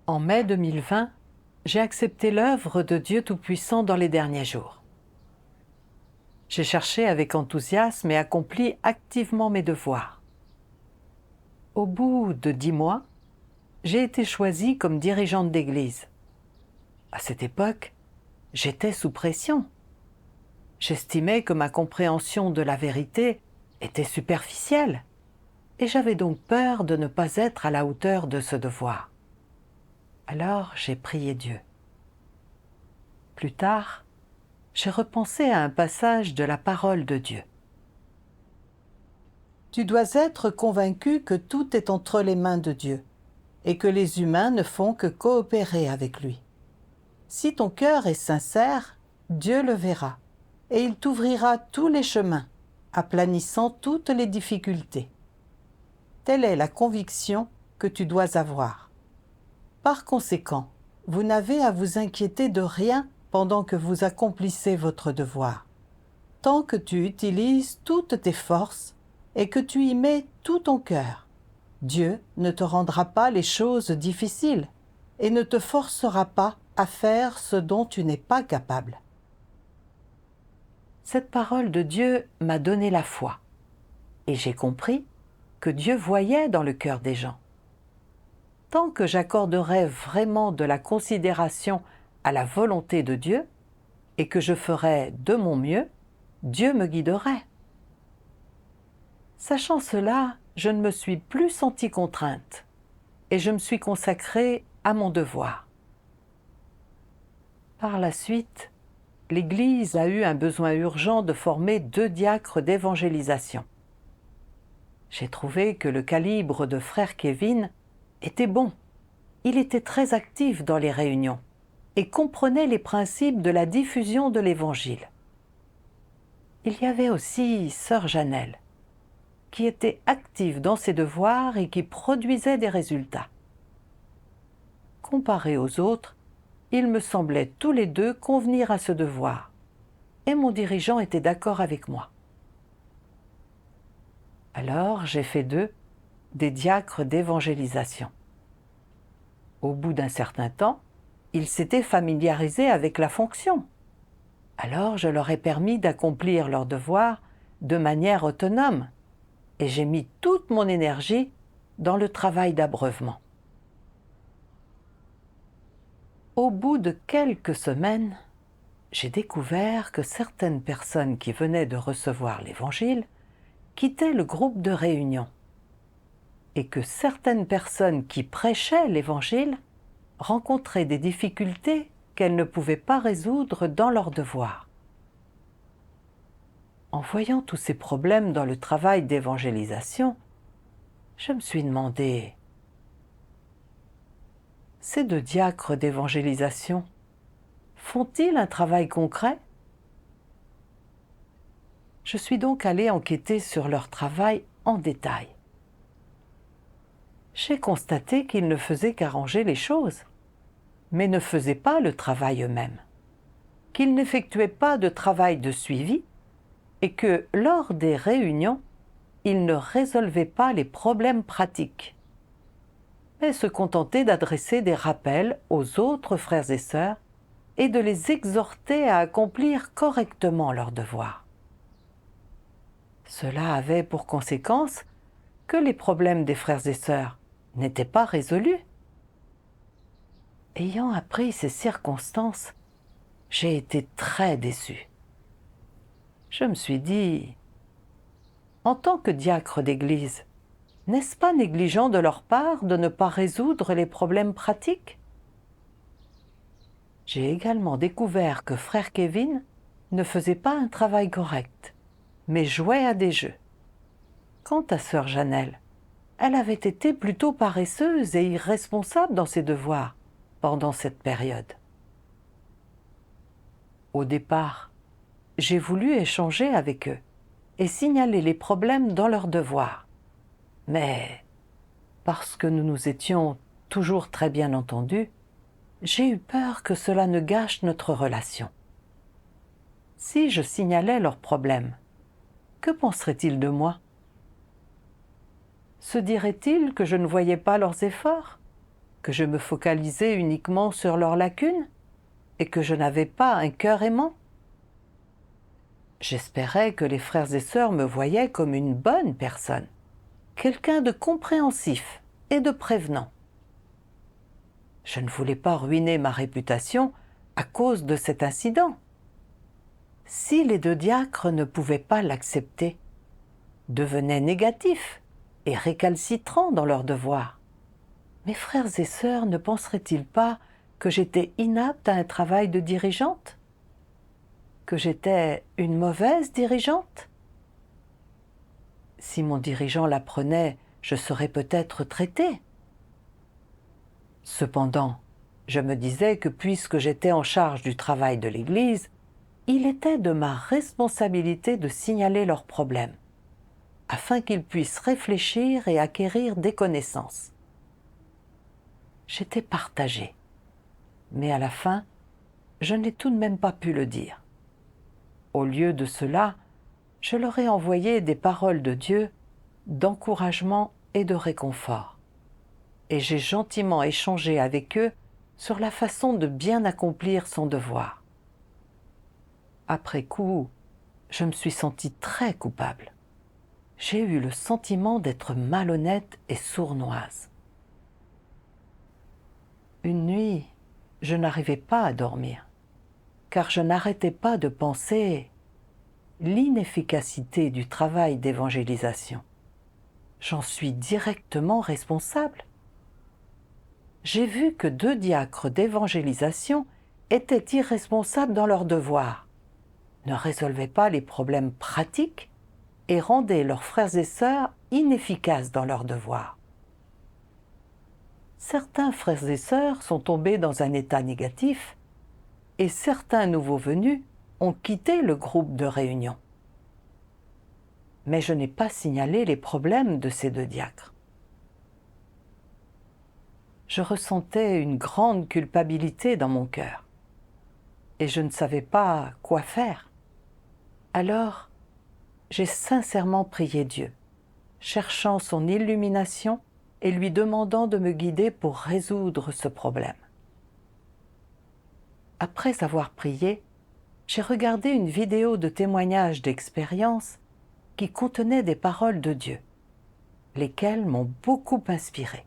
En mai 2020, j'ai accepté l'œuvre de Dieu Tout-Puissant dans les derniers jours. J'ai cherché avec enthousiasme et accompli activement mes devoirs. Au bout de 10 mois, j'ai été choisie comme dirigeante d'église. À cette époque, j'étais sous pression. J'estimais que ma compréhension de la vérité était superficielle et j'avais donc peur de ne pas être à la hauteur de ce devoir. Alors j'ai prié Dieu. Plus tard, j'ai repensé à un passage de la parole de Dieu. Tu dois être convaincu que tout est entre les mains de Dieu et que les humains ne font que coopérer avec lui. Si ton cœur est sincère, Dieu le verra et il t'ouvrira tous les chemins, aplanissant toutes les difficultés. Telle est la conviction que tu dois avoir. Par conséquent, vous n'avez à vous inquiéter de rien pendant que vous accomplissez votre devoir. Tant que tu utilises toutes tes forces et que tu y mets tout ton cœur, Dieu ne te rendra pas les choses difficiles et ne te forcera pas à faire ce dont tu n'es pas capable. Cette parole de Dieu m'a donné la foi et j'ai compris que Dieu voyait dans le cœur des gens. Tant que j'accorderai vraiment de la considération à la volonté de Dieu et que je ferai de mon mieux, Dieu me guiderait. Sachant cela, je ne me suis plus sentie contrainte et je me suis consacrée à mon devoir. Par la suite, l'Église a eu un besoin urgent de former 2 diacres d'évangélisation. J'ai trouvé que le calibre de frère Kevin était bon. Il était très actif dans les réunions et comprenait les principes de la diffusion de l'Évangile. Il y avait aussi sœur Janelle, qui était active dans ses devoirs et qui produisait des résultats. Comparés aux autres, ils me semblaient tous les 2 convenir à ce devoir, et mon dirigeant était d'accord avec moi. Alors j'ai fait d'eux des diacres d'évangélisation. Au bout d'un certain temps, ils s'étaient familiarisés avec la fonction. Alors je leur ai permis d'accomplir leur devoir de manière autonome et j'ai mis toute mon énergie dans le travail d'abreuvement. Au bout de quelques semaines, j'ai découvert que certaines personnes qui venaient de recevoir l'Évangile quittaient le groupe de réunion et que certaines personnes qui prêchaient l'Évangile rencontraient des difficultés qu'elles ne pouvaient pas résoudre dans leur devoir. En voyant tous ces problèmes dans le travail d'évangélisation, je me suis demandé, ces 2 diacres d'évangélisation font-ils un travail concret? Je suis donc allée enquêter sur leur travail en détail. J'ai constaté qu'ils ne faisaient qu'arranger les choses, mais ne faisaient pas le travail eux-mêmes, qu'ils n'effectuaient pas de travail de suivi et que, lors des réunions, ils ne résolvaient pas les problèmes pratiques, mais se contentaient d'adresser des rappels aux autres frères et sœurs et de les exhorter à accomplir correctement leurs devoirs. Cela avait pour conséquence que les problèmes des frères et sœurs n'étaient pas résolus. Ayant appris ces circonstances, j'ai été très déçue. Je me suis dit, en tant que diacre d'église, n'est-ce pas négligent de leur part de ne pas résoudre les problèmes pratiques? J'ai également découvert que frère Kevin ne faisait pas un travail correct, mais jouait à des jeux. Quant à sœur Janelle, elle avait été plutôt paresseuse et irresponsable dans ses devoirs pendant cette période. Au départ, j'ai voulu échanger avec eux et signaler les problèmes dans leurs devoirs. Mais, parce que nous nous étions toujours très bien entendus, j'ai eu peur que cela ne gâche notre relation. Si je signalais leurs problèmes, que penseraient-ils de moi? Se diraient-ils que je ne voyais pas leurs efforts que je me focalisais uniquement sur leurs lacunes et que je n'avais pas un cœur aimant. J'espérais que les frères et sœurs me voyaient comme une bonne personne, quelqu'un de compréhensif et de prévenant. Je ne voulais pas ruiner ma réputation à cause de cet incident. Si les deux diacres ne pouvaient pas l'accepter, devenaient négatifs et récalcitrants dans leurs devoirs, mes frères et sœurs ne penseraient-ils pas que j'étais inapte à un travail de dirigeante? Que j'étais une mauvaise dirigeante? Si mon dirigeant l'apprenait, je serais peut-être traitée. Cependant, je me disais que puisque j'étais en charge du travail de l'Église, il était de ma responsabilité de signaler leurs problèmes, afin qu'ils puissent réfléchir et acquérir des connaissances. J'étais partagée, mais à la fin, je n'ai tout de même pas pu le dire. Au lieu de cela, je leur ai envoyé des paroles de Dieu, d'encouragement et de réconfort. Et j'ai gentiment échangé avec eux sur la façon de bien accomplir son devoir. Après coup, je me suis sentie très coupable. J'ai eu le sentiment d'être malhonnête et sournoise. Une nuit, je n'arrivais pas à dormir, car je n'arrêtais pas de penser l'inefficacité du travail d'évangélisation. J'en suis directement responsable. J'ai vu que 2 diacres d'évangélisation étaient irresponsables dans leurs devoirs, ne résolvaient pas les problèmes pratiques et rendaient leurs frères et sœurs inefficaces dans leurs devoirs. Certains frères et sœurs sont tombés dans un état négatif et certains nouveaux venus ont quitté le groupe de réunion. Mais je n'ai pas signalé les problèmes de ces 2 diacres. Je ressentais une grande culpabilité dans mon cœur et je ne savais pas quoi faire. Alors, j'ai sincèrement prié Dieu, cherchant son illumination et lui demandant de me guider pour résoudre ce problème. Après avoir prié, j'ai regardé une vidéo de témoignage d'expérience qui contenait des paroles de Dieu, lesquelles m'ont beaucoup inspirée.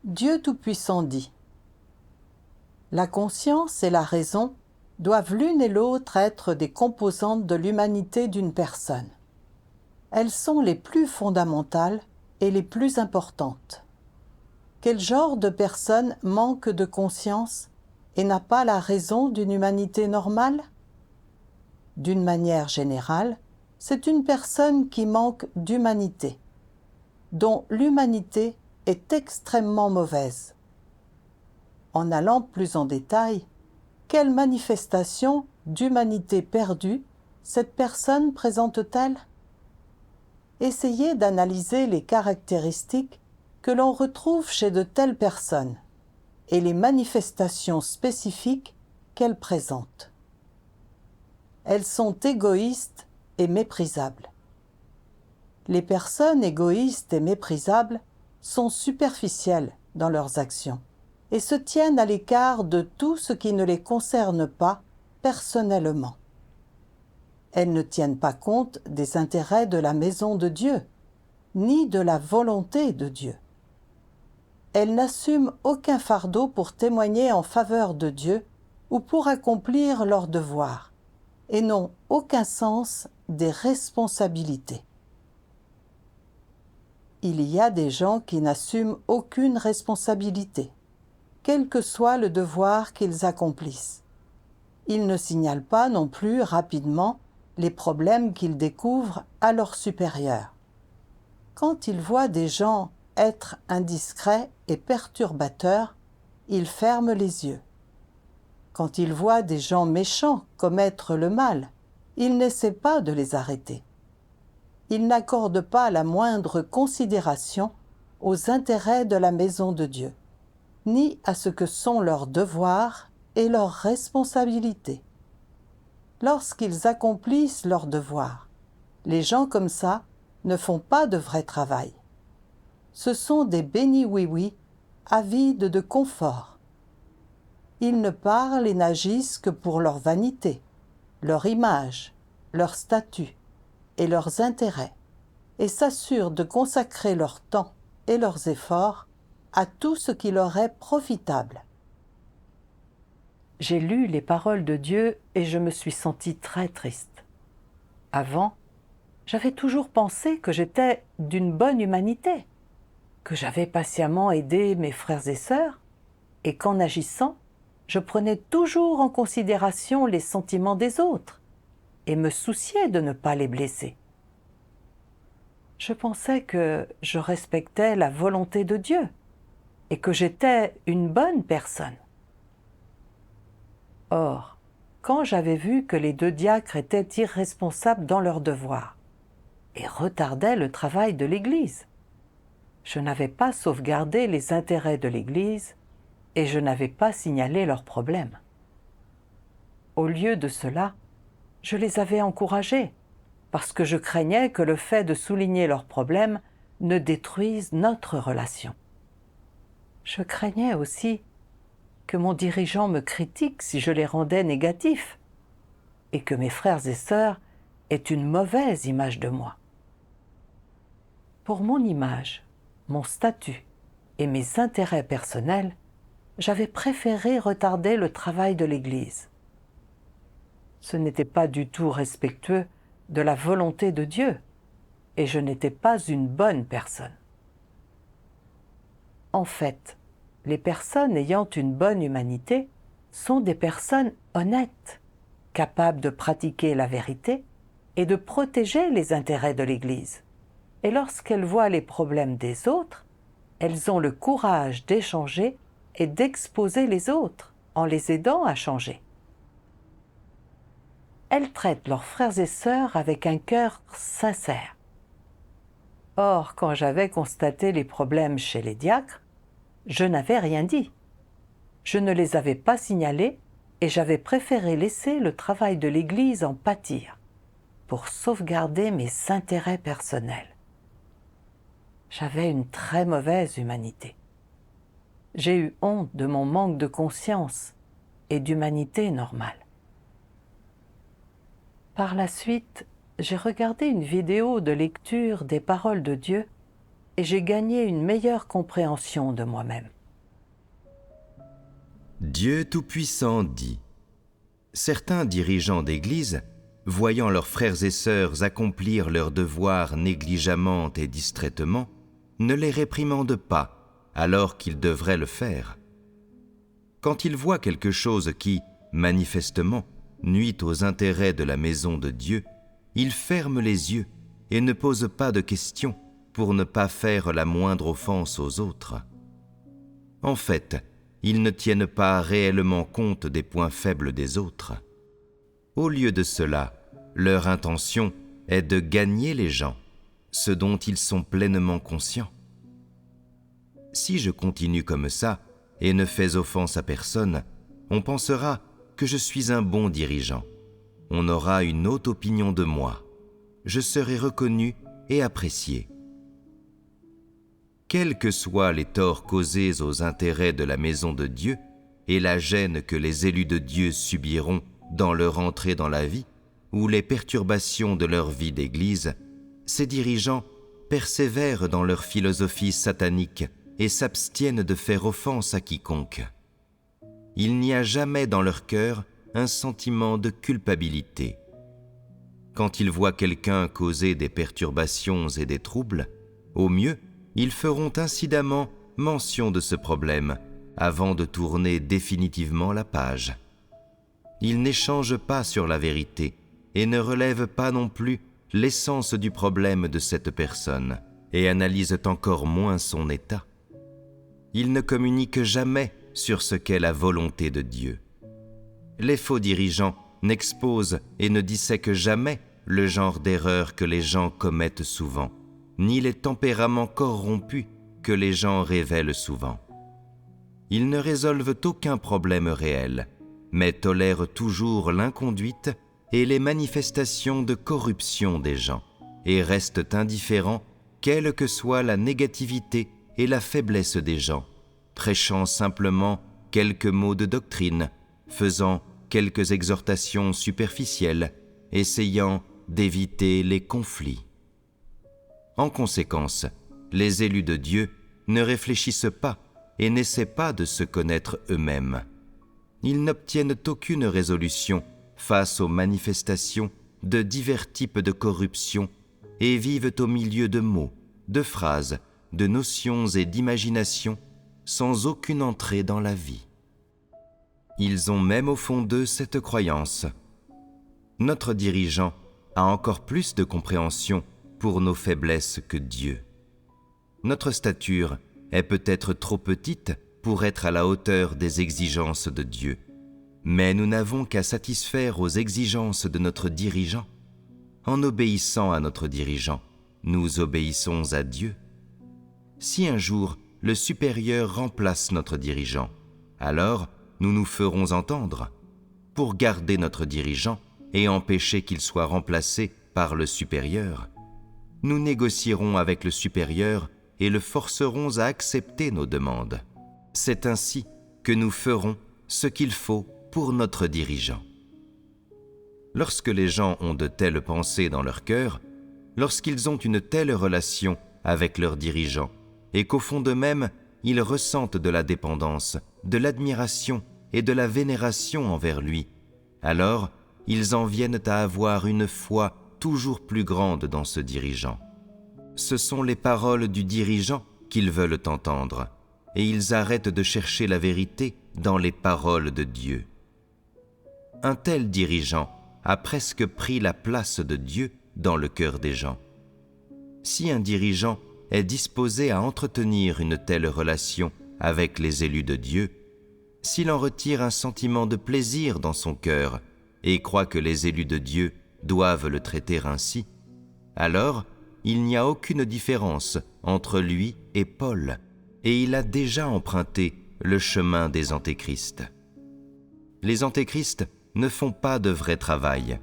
Dieu Tout-Puissant dit : la conscience et la raison doivent l'une et l'autre être des composantes de l'humanité d'une personne. Elles sont les plus fondamentales et les plus importantes. Quel genre de personne manque de conscience et n'a pas la raison d'une humanité normale? D'une manière générale, c'est une personne qui manque d'humanité, dont l'humanité est extrêmement mauvaise. En allant plus en détail, quelle manifestation d'humanité perdue cette personne présente-t-elle? Essayez d'analyser les caractéristiques que l'on retrouve chez de telles personnes et les manifestations spécifiques qu'elles présentent. Elles sont égoïstes et méprisables. Les personnes égoïstes et méprisables sont superficielles dans leurs actions et se tiennent à l'écart de tout ce qui ne les concerne pas personnellement. Elles ne tiennent pas compte des intérêts de la maison de Dieu, ni de la volonté de Dieu. Elles n'assument aucun fardeau pour témoigner en faveur de Dieu ou pour accomplir leurs devoirs, et n'ont aucun sens des responsabilités. Il y a des gens qui n'assument aucune responsabilité, quel que soit le devoir qu'ils accomplissent. Ils ne signalent pas non plus rapidement les problèmes qu'ils découvrent à leurs supérieurs. Quand ils voient des gens être indiscrets et perturbateurs, ils ferment les yeux. Quand ils voient des gens méchants commettre le mal, ils n'essaient pas de les arrêter. Ils n'accordent pas la moindre considération aux intérêts de la maison de Dieu, ni à ce que sont leurs devoirs et leurs responsabilités. Lorsqu'ils accomplissent leurs devoirs, les gens comme ça ne font pas de vrai travail. Ce sont des bénis-oui-oui, avides de confort. Ils ne parlent et n'agissent que pour leur vanité, leur image, leur statut et leurs intérêts, et s'assurent de consacrer leur temps et leurs efforts à tout ce qui leur est profitable. J'ai lu les paroles de Dieu et je me suis sentie très triste. Avant, j'avais toujours pensé que j'étais d'une bonne humanité, que j'avais patiemment aidé mes frères et sœurs, et qu'en agissant, je prenais toujours en considération les sentiments des autres et me souciais de ne pas les blesser. Je pensais que je respectais la volonté de Dieu et que j'étais une bonne personne. Or, quand j'avais vu que les 2 diacres étaient irresponsables dans leurs devoirs et retardaient le travail de l'Église, je n'avais pas sauvegardé les intérêts de l'Église et je n'avais pas signalé leurs problèmes. Au lieu de cela, je les avais encouragés, parce que je craignais que le fait de souligner leurs problèmes ne détruise notre relation. Je craignais aussi que mon dirigeant me critique si je les rendais négatifs, et que mes frères et sœurs aient une mauvaise image de moi. Pour mon image, mon statut et mes intérêts personnels, j'avais préféré retarder le travail de l'Église. Ce n'était pas du tout respectueux de la volonté de Dieu, et je n'étais pas une bonne personne. En fait, les personnes ayant une bonne humanité sont des personnes honnêtes, capables de pratiquer la vérité et de protéger les intérêts de l'Église. Et lorsqu'elles voient les problèmes des autres, elles ont le courage d'échanger et d'exposer les autres en les aidant à changer. Elles traitent leurs frères et sœurs avec un cœur sincère. Or, quand j'avais constaté les problèmes chez les diacres, je n'avais rien dit. Je ne les avais pas signalés et j'avais préféré laisser le travail de l'Église en pâtir pour sauvegarder mes intérêts personnels. J'avais une très mauvaise humanité. J'ai eu honte de mon manque de conscience et d'humanité normale. Par la suite, j'ai regardé une vidéo de lecture des paroles de Dieu et j'ai gagné une meilleure compréhension de moi-même. Dieu Tout-Puissant dit : certains dirigeants d'Église, voyant leurs frères et sœurs accomplir leurs devoirs négligemment et distraitement, ne les réprimandent pas alors qu'ils devraient le faire. Quand ils voient quelque chose qui, manifestement, nuit aux intérêts de la maison de Dieu, ils ferment les yeux et ne posent pas de questions pour ne pas faire la moindre offense aux autres. En fait, ils ne tiennent pas réellement compte des points faibles des autres. Au lieu de cela, leur intention est de gagner les gens, ce dont ils sont pleinement conscients. Si je continue comme ça et ne fais offense à personne, on pensera que je suis un bon dirigeant. On aura une haute opinion de moi. Je serai reconnu et apprécié. Quels que soient les torts causés aux intérêts de la maison de Dieu et la gêne que les élus de Dieu subiront dans leur entrée dans la vie ou les perturbations de leur vie d'église, ces dirigeants persévèrent dans leur philosophie satanique et s'abstiennent de faire offense à quiconque. Il n'y a jamais dans leur cœur un sentiment de culpabilité. Quand ils voient quelqu'un causer des perturbations et des troubles, au mieux, ils feront incidemment mention de ce problème avant de tourner définitivement la page. Ils n'échangent pas sur la vérité et ne relèvent pas non plus l'essence du problème de cette personne et analysent encore moins son état. Ils ne communiquent jamais sur ce qu'est la volonté de Dieu. Les faux dirigeants n'exposent et ne dissèquent jamais le genre d'erreurs que les gens commettent souvent, ni les tempéraments corrompus que les gens révèlent souvent. Ils ne résolvent aucun problème réel, mais tolèrent toujours l'inconduite et les manifestations de corruption des gens, et restent indifférents quelle que soit la négativité et la faiblesse des gens, prêchant simplement quelques mots de doctrine, faisant quelques exhortations superficielles, essayant d'éviter les conflits. En conséquence, les élus de Dieu ne réfléchissent pas et n'essaient pas de se connaître eux-mêmes. Ils n'obtiennent aucune résolution face aux manifestations de divers types de corruption et vivent au milieu de mots, de phrases, de notions et d'imaginations sans aucune entrée dans la vie. Ils ont même au fond d'eux cette croyance. Notre dirigeant a encore plus de compréhension pour nos faiblesses que Dieu. Notre stature est peut-être trop petite pour être à la hauteur des exigences de Dieu, mais nous n'avons qu'à satisfaire aux exigences de notre dirigeant. En obéissant à notre dirigeant, nous obéissons à Dieu. Si un jour le supérieur remplace notre dirigeant, alors nous nous ferons entendre. Pour garder notre dirigeant et empêcher qu'il soit remplacé par le supérieur, nous négocierons avec le supérieur et le forcerons à accepter nos demandes. C'est ainsi que nous ferons ce qu'il faut pour notre dirigeant. Lorsque les gens ont de telles pensées dans leur cœur, lorsqu'ils ont une telle relation avec leur dirigeant, et qu'au fond d'eux-mêmes, ils ressentent de la dépendance, de l'admiration et de la vénération envers lui, alors ils en viennent à avoir une foi toujours plus grande dans ce dirigeant. Ce sont les paroles du dirigeant qu'ils veulent entendre, et ils arrêtent de chercher la vérité dans les paroles de Dieu. Un tel dirigeant a presque pris la place de Dieu dans le cœur des gens. Si un dirigeant est disposé à entretenir une telle relation avec les élus de Dieu, s'il en retire un sentiment de plaisir dans son cœur et croit que les élus de Dieu doivent le traiter ainsi, alors il n'y a aucune différence entre lui et Paul, et il a déjà emprunté le chemin des antéchrists. Les antéchrists ne font pas de vrai travail,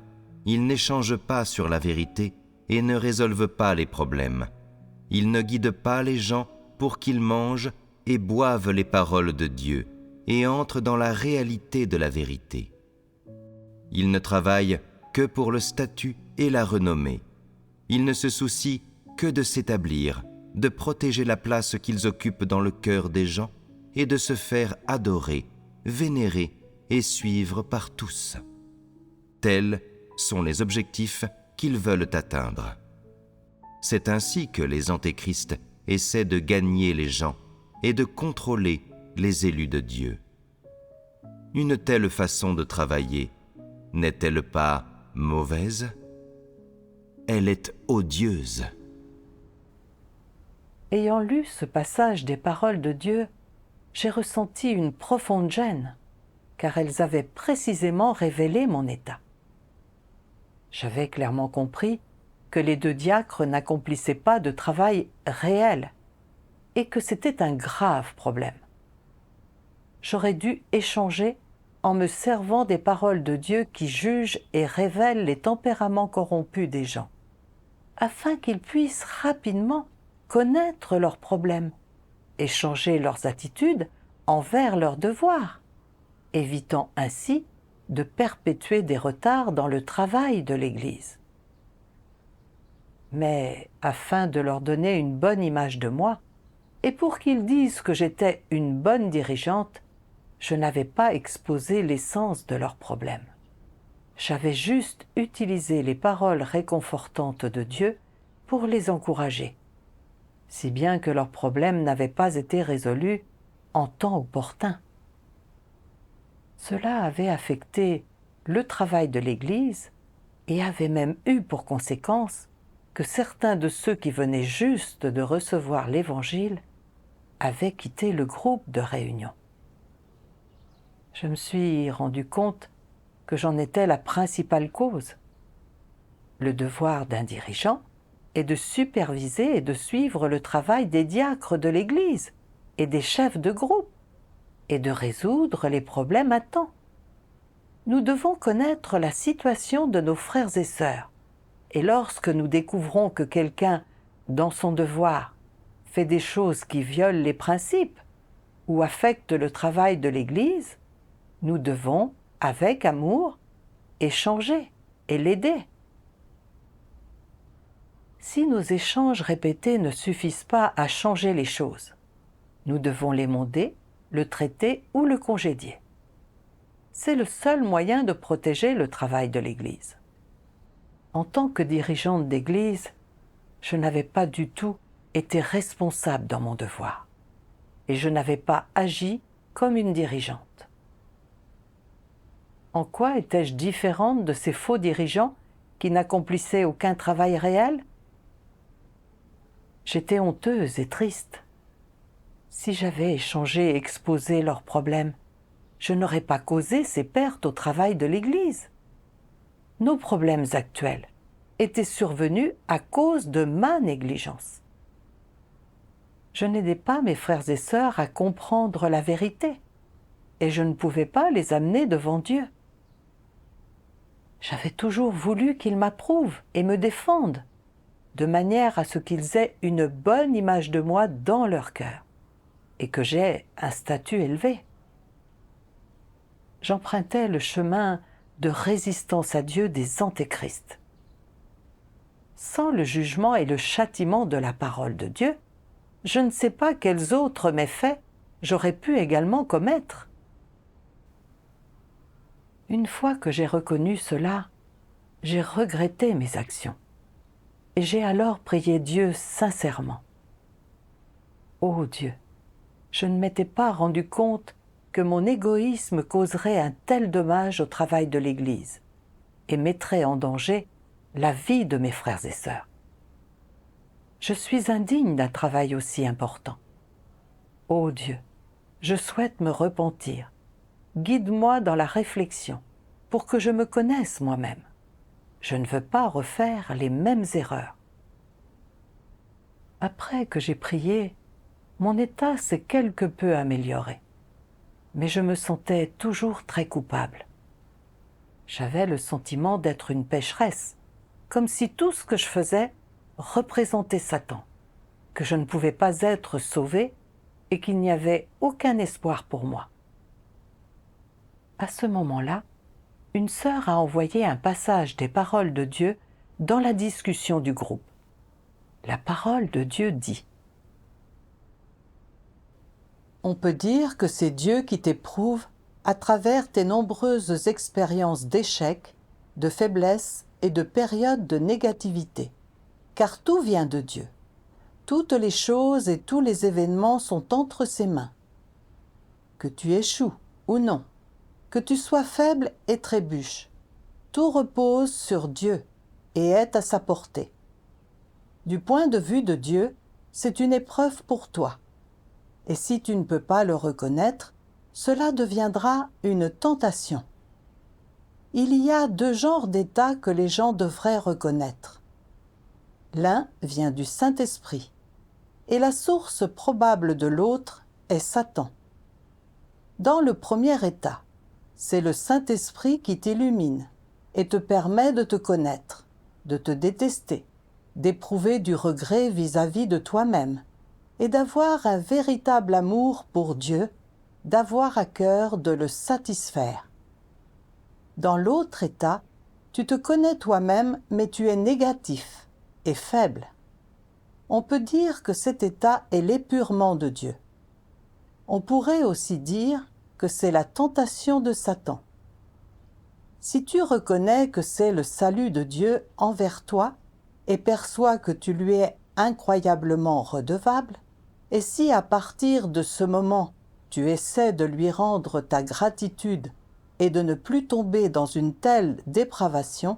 ils n'échangent pas sur la vérité et ne résolvent pas les problèmes. Ils ne guident pas les gens pour qu'ils mangent et boivent les paroles de Dieu et entrent dans la réalité de la vérité. Ils ne travaillent que pour le statut et la renommée. Ils ne se soucient que de s'établir, de protéger la place qu'ils occupent dans le cœur des gens et de se faire adorer, vénérer et suivre par tous. Tels sont les objectifs qu'ils veulent atteindre. C'est ainsi que les antéchrists essaient de gagner les gens et de contrôler les élus de Dieu. Une telle façon de travailler n'est-elle pas mauvaise? Elle est odieuse. Ayant lu ce passage des paroles de Dieu, j'ai ressenti une profonde gêne, car elles avaient précisément révélé mon état. J'avais clairement compris que les deux diacres n'accomplissaient pas de travail réel et que c'était un grave problème. J'aurais dû échanger en me servant des paroles de Dieu qui jugent et révèlent les tempéraments corrompus des gens, afin qu'ils puissent rapidement connaître leurs problèmes et changer leurs attitudes envers leurs devoirs, évitant ainsi de perpétuer des retards dans le travail de l'Église. Mais afin de leur donner une bonne image de moi, et pour qu'ils disent que j'étais une bonne dirigeante, je n'avais pas exposé l'essence de leurs problèmes. J'avais juste utilisé les paroles réconfortantes de Dieu pour les encourager, si bien que leurs problèmes n'avaient pas été résolus en temps opportun. Cela avait affecté le travail de l'Église et avait même eu pour conséquence que certains de ceux qui venaient juste de recevoir l'Évangile avaient quitté le groupe de réunion. Je me suis rendu compte que j'en étais la principale cause. Le devoir d'un dirigeant est de superviser et de suivre le travail des diacres de l'Église et des chefs de groupe, et de résoudre les problèmes à temps. Nous devons connaître la situation de nos frères et sœurs, et lorsque nous découvrons que quelqu'un dans son devoir, fait des choses qui violent les principes ou affectent le travail de l'Église, nous devons, avec amour, échanger et l'aider. Si nos échanges répétés ne suffisent pas à changer les choses, nous devons l'émonder, le traiter ou le congédier. C'est le seul moyen de protéger le travail de l'Église. En tant que dirigeante d'Église, je n'avais pas du tout été responsable dans mon devoir et je n'avais pas agi comme une dirigeante. En quoi étais-je différente de ces faux dirigeants qui n'accomplissaient aucun travail réel ? J'étais honteuse et triste. Si j'avais échangé et exposé leurs problèmes, je n'aurais pas causé ces pertes au travail de l'Église. Nos problèmes actuels étaient survenus à cause de ma négligence. Je n'aidais pas mes frères et sœurs à comprendre la vérité, et je ne pouvais pas les amener devant Dieu. J'avais toujours voulu qu'ils m'approuvent et me défendent, de manière à ce qu'ils aient une bonne image de moi dans leur cœur, et que j'aie un statut élevé. J'empruntais le chemin de résistance à Dieu des antéchrists. Sans le jugement et le châtiment de la parole de Dieu, je ne sais pas quels autres méfaits j'aurais pu également commettre. Une fois que j'ai reconnu cela, j'ai regretté mes actions et j'ai alors prié Dieu sincèrement. Ô Dieu, je ne m'étais pas rendu compte que mon égoïsme causerait un tel dommage au travail de l'Église et mettrait en danger la vie de mes frères et sœurs. Je suis indigne d'un travail aussi important. Ô Dieu, je souhaite me repentir. Guide-moi dans la réflexion pour que je me connaisse moi-même. Je ne veux pas refaire les mêmes erreurs. Après que j'ai prié, mon état s'est quelque peu amélioré, mais je me sentais toujours très coupable. J'avais le sentiment d'être une pécheresse, comme si tout ce que je faisais représentait Satan, que je ne pouvais pas être sauvée et qu'il n'y avait aucun espoir pour moi. À ce moment-là, une sœur a envoyé un passage des paroles de Dieu dans la discussion du groupe. La parole de Dieu dit : on peut dire que c'est Dieu qui t'éprouve à travers tes nombreuses expériences d'échecs, de faiblesse et de périodes de négativité, car tout vient de Dieu. Toutes les choses et tous les événements sont entre ses mains. Que tu échoues ou non, que tu sois faible et trébuches, tout repose sur Dieu et est à sa portée. Du point de vue de Dieu, c'est une épreuve pour toi. Et si tu ne peux pas le reconnaître, cela deviendra une tentation. Il y a deux genres d'états que les gens devraient reconnaître. L'un vient du Saint-Esprit, et la source probable de l'autre est Satan. Dans le premier état, c'est le Saint-Esprit qui t'illumine et te permet de te connaître, de te détester, d'éprouver du regret vis-à-vis de toi-même et d'avoir un véritable amour pour Dieu, d'avoir à cœur de le satisfaire. Dans l'autre état, tu te connais toi-même, mais tu es négatif et faible. On peut dire que cet état est l'épurement de Dieu. On pourrait aussi dire que c'est la tentation de Satan. Si tu reconnais que c'est le salut de Dieu envers toi et perçois que tu lui es incroyablement redevable, et si à partir de ce moment tu essaies de lui rendre ta gratitude et de ne plus tomber dans une telle dépravation,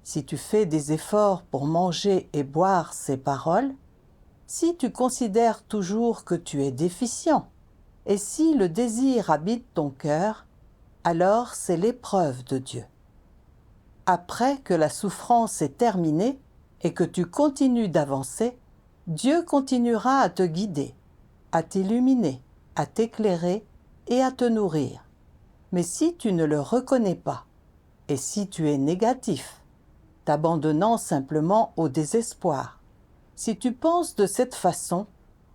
si tu fais des efforts pour manger et boire ses paroles, si tu considères toujours que tu es déficient, et si le désir habite ton cœur, alors c'est l'épreuve de Dieu. Après que la souffrance est terminée et que tu continues d'avancer, Dieu continuera à te guider, à t'illuminer, à t'éclairer et à te nourrir. Mais si tu ne le reconnais pas, et si tu es négatif, t'abandonnant simplement au désespoir, Si tu penses de cette façon,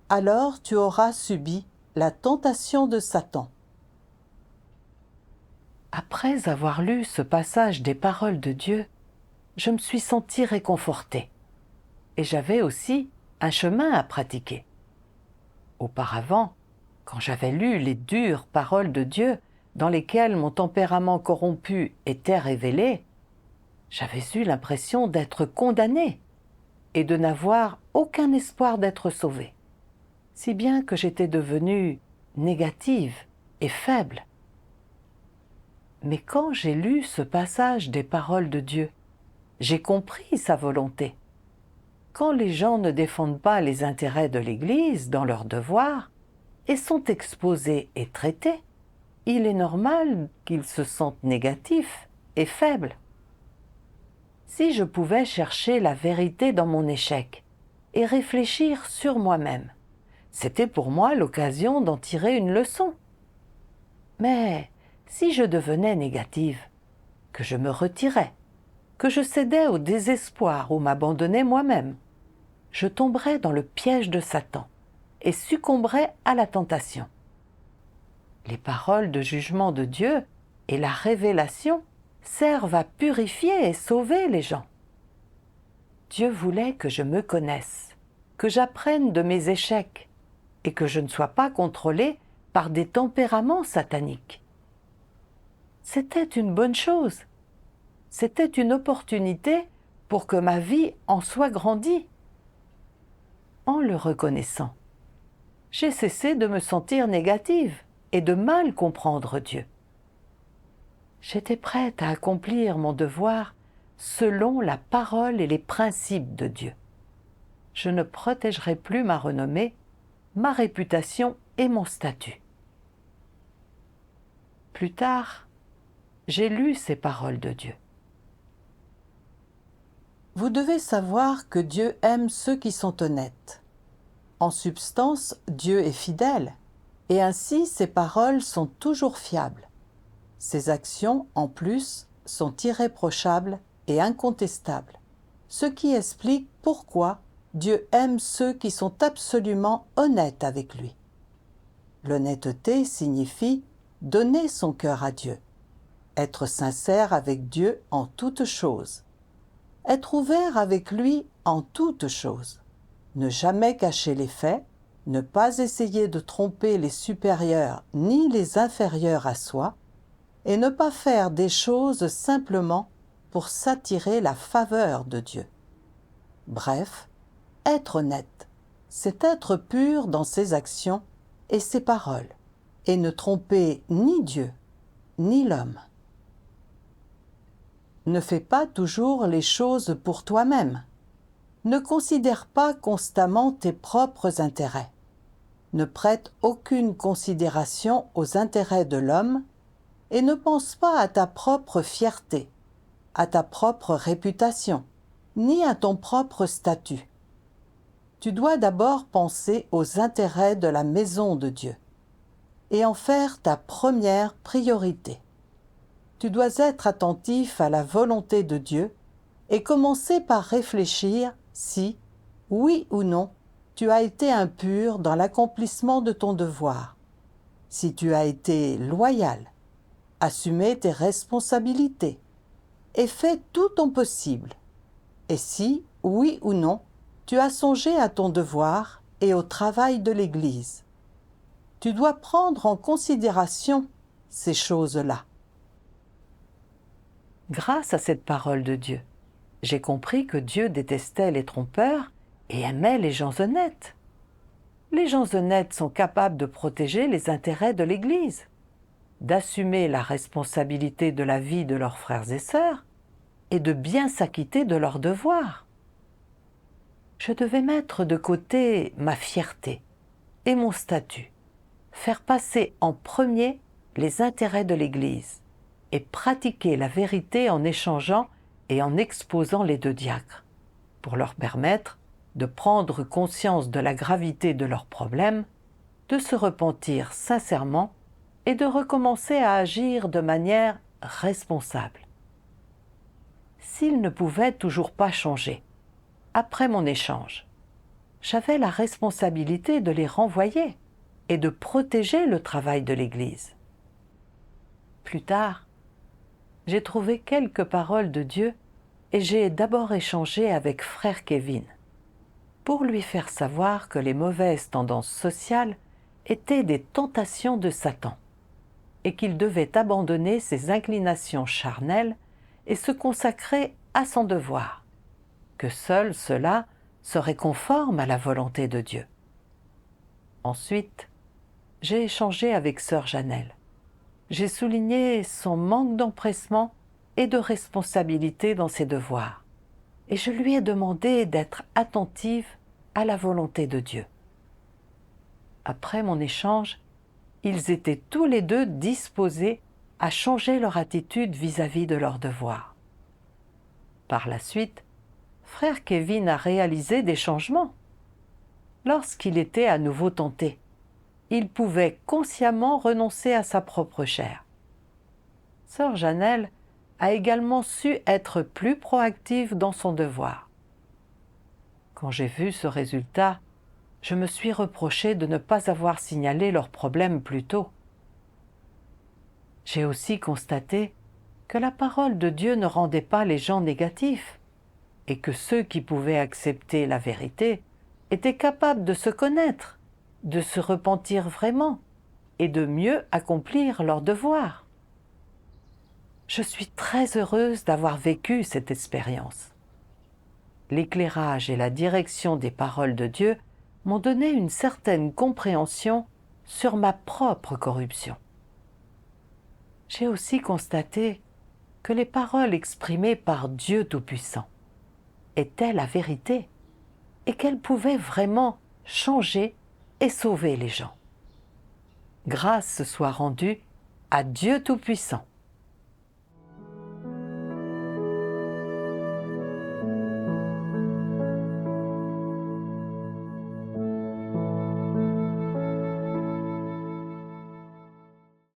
alors tu auras subi la tentation de Satan. Après avoir lu ce passage des paroles de Dieu, je me suis sentie réconfortée. Et j'avais aussi un chemin à pratiquer. Auparavant, quand j'avais lu les dures paroles de Dieu dans lesquelles mon tempérament corrompu était révélé, j'avais eu l'impression d'être condamnée et de n'avoir aucun espoir d'être sauvée, si bien que j'étais devenue négative et faible. Mais quand j'ai lu ce passage des paroles de Dieu, j'ai compris sa volonté. Quand les gens ne défendent pas les intérêts de l'Église dans leurs devoirs et sont exposés et traités, il est normal qu'ils se sentent négatifs et faibles. Si je pouvais chercher la vérité dans mon échec et réfléchir sur moi-même, c'était pour moi l'occasion d'en tirer une leçon. Mais si je devenais négative, que je me retirais, que je cédais au désespoir ou m'abandonnais moi-même, je tomberais dans le piège de Satan et succomberais à la tentation. Les paroles de jugement de Dieu et la révélation servent à purifier et sauver les gens. Dieu voulait que je me connaisse, que j'apprenne de mes échecs et que je ne sois pas contrôlée par des tempéraments sataniques. C'était une bonne chose. C'était une opportunité pour que ma vie en soit grandie. En le reconnaissant, j'ai cessé de me sentir négative et de mal comprendre Dieu. J'étais prête à accomplir mon devoir selon la parole et les principes de Dieu. Je ne protégerai plus ma renommée, ma réputation et mon statut. Plus tard, j'ai lu ces paroles de Dieu. Vous devez savoir que Dieu aime ceux qui sont honnêtes. En substance, Dieu est fidèle, et ainsi ses paroles sont toujours fiables. Ses actions, en plus, sont irréprochables et incontestables, ce qui explique pourquoi Dieu aime ceux qui sont absolument honnêtes avec lui. L'honnêteté signifie donner son cœur à Dieu, être sincère avec Dieu en toutes choses, être ouvert avec lui en toutes choses, ne jamais cacher les faits, ne pas essayer de tromper les supérieurs ni les inférieurs à soi, et ne pas faire des choses simplement pour s'attirer la faveur de Dieu. Bref, être honnête, c'est être pur dans ses actions et ses paroles, et ne tromper ni Dieu, ni l'homme. Ne fais pas toujours les choses pour toi-même. Ne considère pas constamment tes propres intérêts. Ne prête aucune considération aux intérêts de l'homme et ne pense pas à ta propre fierté, à ta propre réputation, ni à ton propre statut. Tu dois d'abord penser aux intérêts de la maison de Dieu et en faire ta première priorité. Tu dois être attentif à la volonté de Dieu et commencer par réfléchir si, oui ou non, tu as été impur dans l'accomplissement de ton devoir, si tu as été loyal, assumé tes responsabilités et fait tout ton possible, et si, oui ou non, tu as songé à ton devoir et au travail de l'Église. Tu dois prendre en considération ces choses-là. Grâce à cette parole de Dieu, j'ai compris que Dieu détestait les trompeurs et aimait les gens honnêtes. Les gens honnêtes sont capables de protéger les intérêts de l'Église, d'assumer la responsabilité de la vie de leurs frères et sœurs et de bien s'acquitter de leurs devoirs. Je devais mettre de côté ma fierté et mon statut, faire passer en premier les intérêts de l'Église et pratiquer la vérité en échangeant et en exposant les deux diacres, pour leur permettre de prendre conscience de la gravité de leurs problèmes, de se repentir sincèrement et de recommencer à agir de manière responsable. S'ils ne pouvaient toujours pas changer, après mon échange, j'avais la responsabilité de les renvoyer et de protéger le travail de l'Église. Plus tard, j'ai trouvé quelques paroles de Dieu et j'ai d'abord échangé avec frère Kevin pour lui faire savoir que les mauvaises tendances sociales étaient des tentations de Satan et qu'il devait abandonner ses inclinations charnelles et se consacrer à son devoir, que seul cela serait conforme à la volonté de Dieu. Ensuite, j'ai échangé avec sœur Janelle. J'ai souligné son manque d'empressement et de responsabilité dans ses devoirs, et je lui ai demandé d'être attentive à la volonté de Dieu. Après mon échange, ils étaient tous les deux disposés à changer leur attitude vis-à-vis de leurs devoirs. Par la suite, frère Kevin a réalisé des changements. Lorsqu'il était à nouveau tenté, il pouvait consciemment renoncer à sa propre chair. Sœur Janelle a également su être plus proactive dans son devoir. Quand j'ai vu ce résultat, je me suis reproché de ne pas avoir signalé leurs problèmes plus tôt. J'ai aussi constaté que la parole de Dieu ne rendait pas les gens négatifs et que ceux qui pouvaient accepter la vérité étaient capables de se connaître, de se repentir vraiment et de mieux accomplir leurs devoirs. Je suis très heureuse d'avoir vécu cette expérience. L'éclairage et la direction des paroles de Dieu m'ont donné une certaine compréhension sur ma propre corruption. J'ai aussi constaté que les paroles exprimées par Dieu Tout-Puissant étaient la vérité et qu'elles pouvaient vraiment changer et sauver les gens. Grâce soit rendue à Dieu Tout-Puissant.